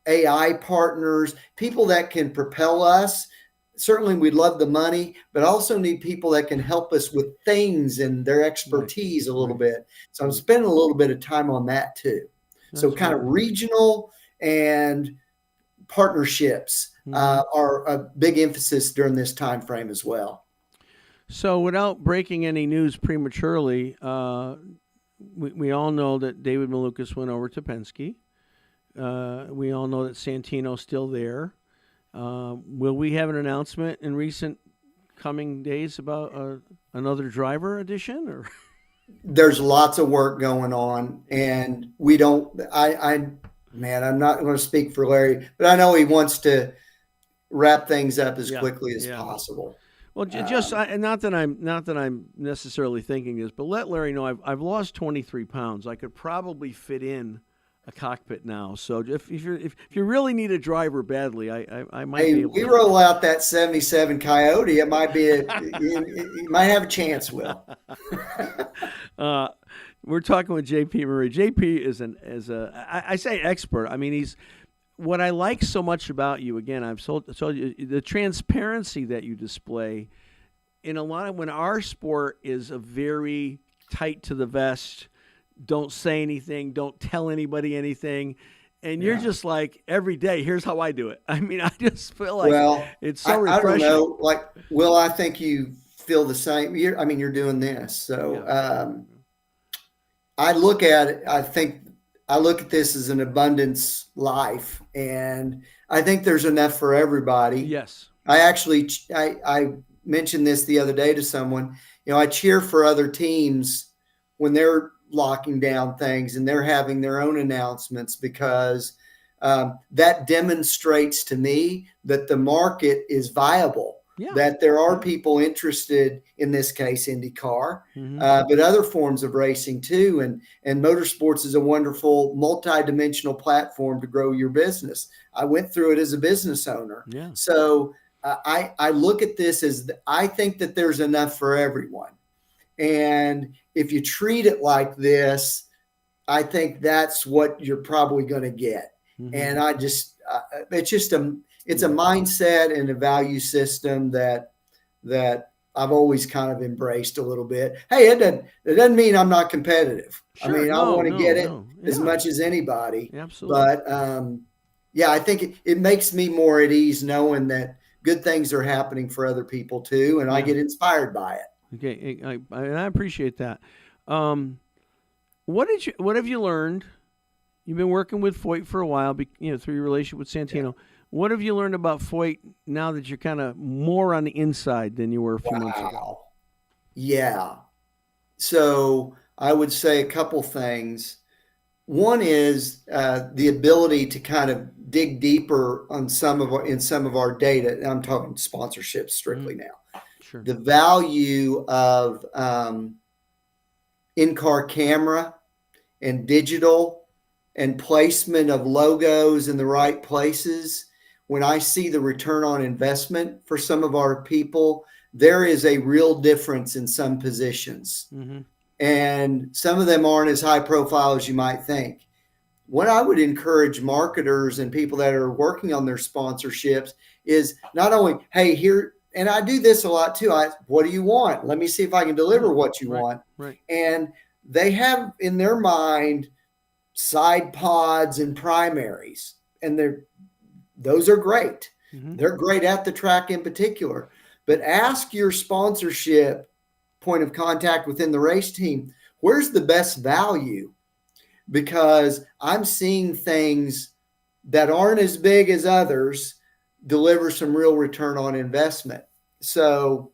AI partners, people that can propel us. Certainly we'd love the money, but also need people that can help us with things and their expertise a little bit. So I'm spending a little bit of time on that too. So kind of regional and partnerships are a big emphasis during this time frame as well. So without breaking any news prematurely, we all know that David Malukas went over to Penske. We all know that Santino's still there. Will we have an announcement in recent coming days about another driver addition? Or there's lots of work going on, and we don't. Man, I'm not going to speak for Larry, but I know he wants to wrap things up as quickly as possible. Well, just not that I'm necessarily thinking this, but let Larry know I've lost 23 pounds. I could probably fit in a cockpit now. So if you really need a driver badly, I might be able we to. roll out that 77 Coyote. It might be you might have a chance, Will. We're talking with JP Murray. JP is I say expert. I mean, he's what I like so much about you. Again, I've told you the transparency that you display in a lot of when our sport is a very tight to the vest. Don't say anything. Don't tell anybody anything. And you're just like every day. Here's how I do it. I mean, I just feel like it's so refreshing. I don't know. Like, Will, I think you feel the same. You're doing this. So I look at it. I look at this as an abundance life, and I think there's enough for everybody. Yes. I mentioned this the other day to someone. I cheer for other teams when they're locking down things and they're having their own announcements, because that demonstrates to me that the market is viable, that there are people interested, in this case, IndyCar, but other forms of racing too. And motorsports is a wonderful multi-dimensional platform to grow your business. I went through it as a business owner. Yeah. So I look at this as I think that there's enough for everyone. And if you treat it like this, I think that's what you're probably going to get. And it's a mindset and a value system that I've always kind of embraced a little bit. Hey, it doesn't mean I'm not competitive. Sure, I mean, I want to get it as Yeah. much as anybody. Absolutely. But I think it makes me more at ease knowing that good things are happening for other people too, and I get inspired by it. Okay, I appreciate that. What have you learned? You've been working with Foyt for a while, through your relationship with Santino. What have you learned about Foyt now that you're kind of more on the inside than you were a few months ago? Yeah. So I would say a couple things. One is the ability to kind of dig deeper on some of our data. I'm talking sponsorships strictly now. Sure. The value of in-car camera and digital and placement of logos in the right places. When I see the return on investment for some of our people, there is a real difference in some positions. And some of them aren't as high profile as you might think. What I would encourage marketers and people that are working on their sponsorships is not only, hey, here, and I do this a lot too. What do you want? Let me see if I can deliver what you want. Right. And they have in their mind side pods and primaries, and those are great. They're great at the track in particular. But ask your sponsorship point of contact within the race team, where's the best value? Because I'm seeing things that aren't as big as others deliver some real return on investment. So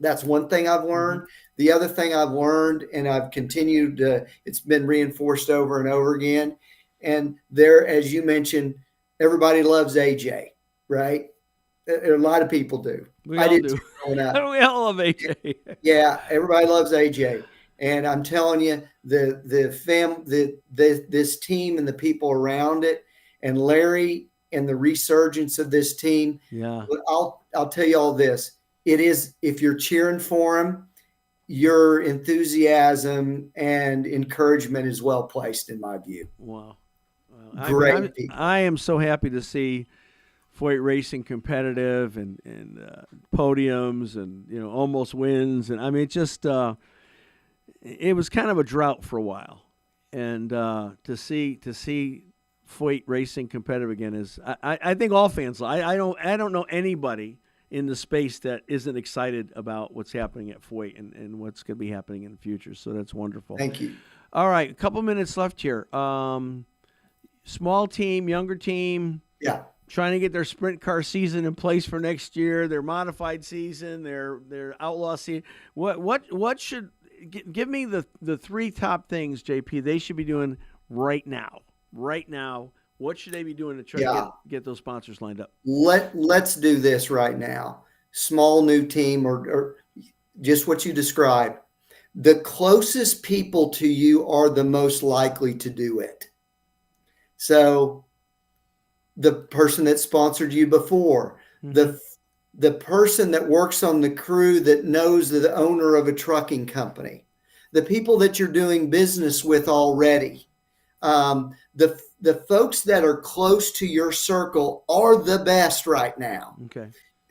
that's one thing I've learned. The other thing I've learned, and I've continued to, it's been reinforced over and over again. And there, as you mentioned, everybody loves AJ, right? A lot of people do. We all do. We all love AJ. Yeah, everybody loves AJ. And I'm telling you, this team and the people around it, and Larry and the resurgence of this team. Yeah. I'll tell you all this. It is, if you're cheering for him, your enthusiasm and encouragement is well placed in my view. Wow. Great. I am so happy to see Foyt Racing competitive and podiums and almost wins, and I mean it was kind of a drought for a while, and to see Foyt Racing competitive again is I think all fans. I don't know anybody in the space that isn't excited about what's happening at Foyt and what's going to be happening in the future. So that's wonderful. Thank you. All right, a couple minutes left here. Small team, younger team. Yeah. Trying to get their sprint car season in place for next year, their modified season, their outlaw season. What should give me the three top things, JP, they should be doing right now. Right now, what should they be doing to try to get those sponsors lined up? Let's do this right now. Small new team or just what you described. The closest people to you are the most likely to do it. So the person that sponsored you before, the person that works on the crew that knows the owner of a trucking company, the people that you're doing business with already, the folks that are close to your circle are the best right now. Okay.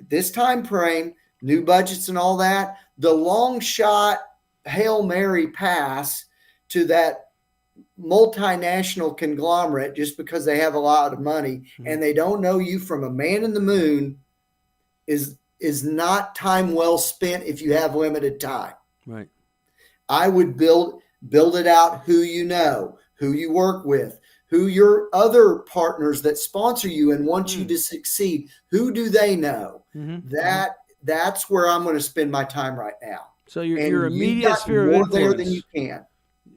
This time frame, new budgets and all that, the long shot Hail Mary pass to that multinational conglomerate just because they have a lot of money and they don't know you from a man in the moon is not time well spent if you have limited time. Right. I would build it out who you know, who you work with, who your other partners that sponsor you and want you to succeed, who do they know? That's where I'm going to spend my time right now. So your immediate sphere of influence. More there than you can.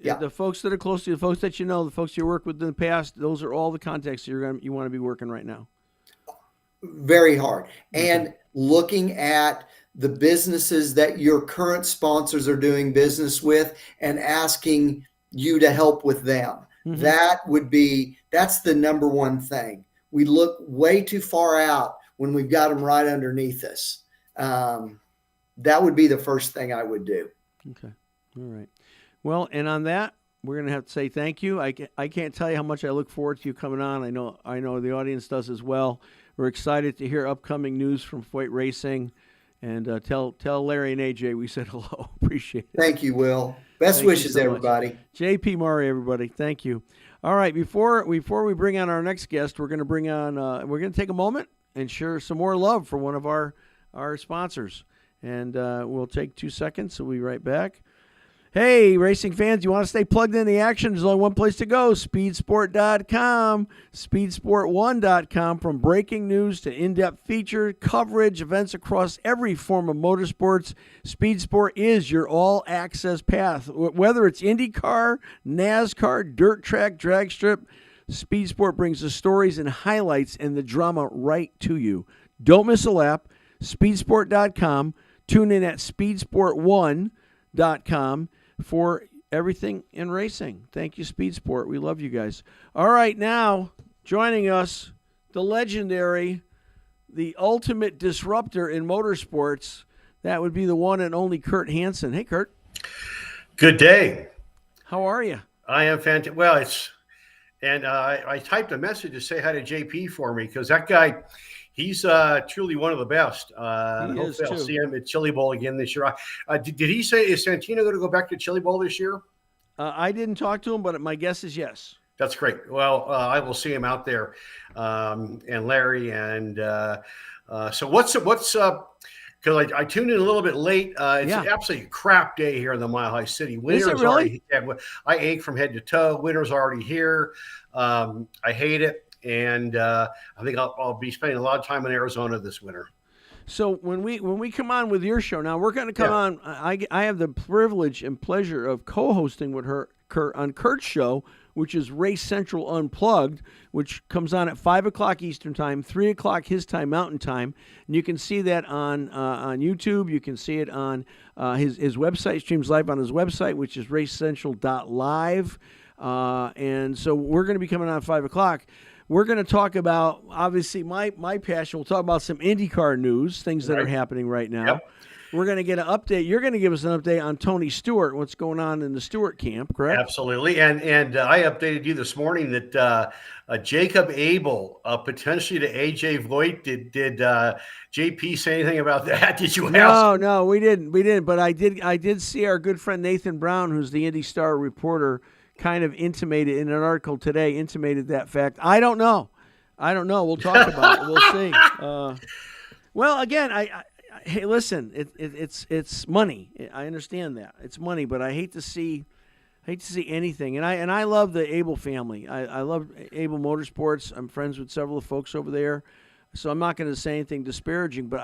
Yeah. The folks that are close to you, the folks that you know, the folks you worked with in the past, those are all the contacts you want to be working right now. Very hard. And looking at the businesses that your current sponsors are doing business with and asking you to help with them. That's the number one thing. We look way too far out when we've got them right underneath us. That would be the first thing I would do. Okay. All right. Well, and on that, we're going to have to say thank you. I can't tell you how much I look forward to you coming on. I know the audience does as well. We're excited to hear upcoming news from Foyt Racing. And tell Larry and AJ we said hello. Appreciate it. Thank you, Will. Best wishes, everybody. JP Murray, everybody. Thank you. All right. Before we bring on our next guest, we're going to bring on. We're going to take a moment and share some more love for one of our sponsors. And we'll take 2 seconds. So we'll be right back. Hey, racing fans, you want to stay plugged in the action? There's only one place to go, speedsport.com, speedsport1.com. From breaking news to in-depth feature, coverage, events across every form of motorsports, Speed Sport is your all-access path. Whether it's IndyCar, NASCAR, dirt track, drag strip, Speed Sport brings the stories and highlights and the drama right to you. Don't miss a lap, speedsport.com. Tune in at speedsport1.com. for everything in racing. Thank you, Speed Sport. We love you guys. All right, now joining us, the legendary, the ultimate disruptor in motorsports. That would be the one and only Kurt Hansen. Hey, Kurt. Good day. How are you? I am fantastic. Well, I typed a message to say hi to JP for me because that guy, he's truly one of the best. Hopefully I'll see him at Chili Bowl again this year. Did he say, is Santino going to go back to Chili Bowl this year? I didn't talk to him, but my guess is yes. That's great. Well, I will see him out there, and Larry. And so what's because I tuned in a little bit late. It's an absolutely crap day here in the Mile High City. Is it really? I ache from head to toe. Winter's already here. I hate it. And I think I'll be spending a lot of time in Arizona this winter. So when we come on with your show, now we're going to come on. I have the privilege and pleasure of co-hosting with Kurt on Kurt's show, which is Race Central Unplugged, which comes on at 5:00 Eastern Time, 3:00 his time, Mountain Time, and you can see that on YouTube. You can see it on his website. Streams live on his website, which is racecentral.live. And so we're going to be coming on at 5:00. We're going to talk about, obviously, my passion. We'll talk about some IndyCar news, things that are happening right now. Yep. We're going to get an update. You're going to give us an update on Tony Stewart, what's going on in the Stewart camp, correct? Absolutely. And I updated you this morning that Jacob Abel, potentially to AJ Voigt. Did JP say anything about that? Did you ask? No, we didn't. But I did see our good friend Nathan Brown, who's the Indy Star reporter, kind of intimated in an article today, that fact. I don't know. We'll talk about it. We'll see. Well, again, hey, listen, it's money. I understand that it's money, but I hate to see anything. And I love the Abel family. I love Abel Motorsports. I'm friends with several of the folks over there, so I'm not going to say anything disparaging. But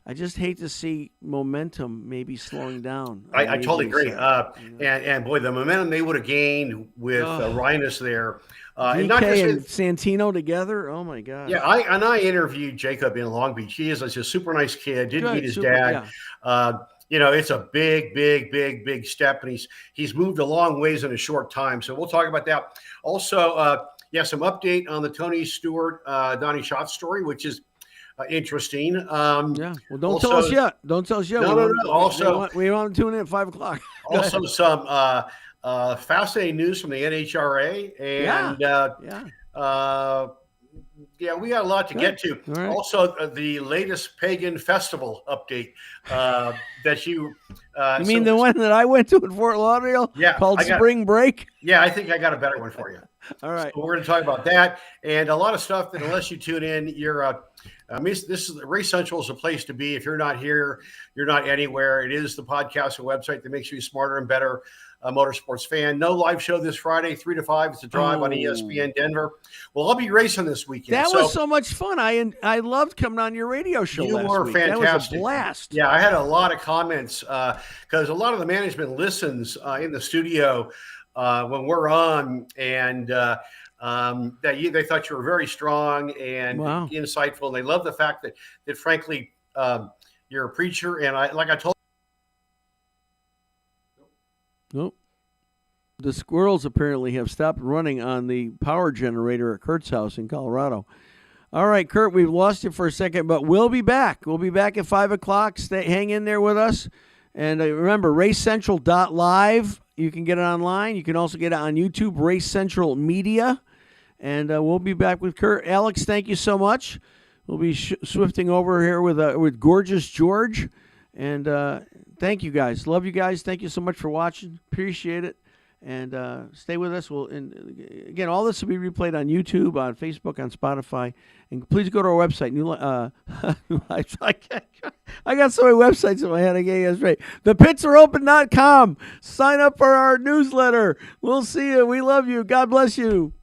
I just hate to see momentum maybe slowing down. I totally agree. And boy, the momentum they would have gained with Rhinus there. and not just and Santino together. Oh my God. Yeah, I interviewed Jacob in Long Beach. He is a super nice kid. Didn't meet his dad. Yeah. It's a big step, and he's moved a long ways in a short time. So we'll talk about that. Also, some update on the Tony Stewart, Donnie Schatz story, which is interesting. Well, don't tell us yet. Don't tell us yet. No. Also, we want to tune in at 5:00. Also, some fascinating news from the NHRA, and we got a lot to get to. Right. Also, the latest pagan festival update that you. You mean the one that I went to in Fort Lauderdale? Yeah, called Spring Break. Yeah, I think I got a better one for you. All right, so we're going to talk about that and a lot of stuff that, unless you tune in, you're. This is Race Central is a place to be. If you're not here, you're not anywhere. It is the podcast and website that makes you a smarter and better motorsports fan. No live show this Friday, 3 to 5. It's a drive on ESPN Denver. Well, I'll be racing this weekend. That was so much fun. I loved coming on your radio show. You were week. Fantastic. That was a blast. Yeah, I had a lot of comments because a lot of the management listens in the studio when we're on, and that they thought you were very strong and insightful, and they love the fact that frankly you're a preacher, and I told. Nope. The squirrels apparently have stopped running on the power generator at Kurt's house in Colorado. All right, Kurt, we've lost you for a second, but we'll be back. We'll be back at 5:00. Hang in there with us. And remember, racecentral.live. You can get it online. You can also get it on YouTube, Race Central Media. And we'll be back with Kurt. Alex, thank you so much. We'll be swifting over here with Gorgeous George. And thank you guys. Love you guys. Thank you so much for watching. Appreciate it. And stay with us. Again, all this will be replayed on YouTube, on Facebook, on Spotify. And please go to our website. I got so many websites in my head. I gave you that's right. ThePitsAreOpen.com. Sign up for our newsletter. We'll see you. We love you. God bless you.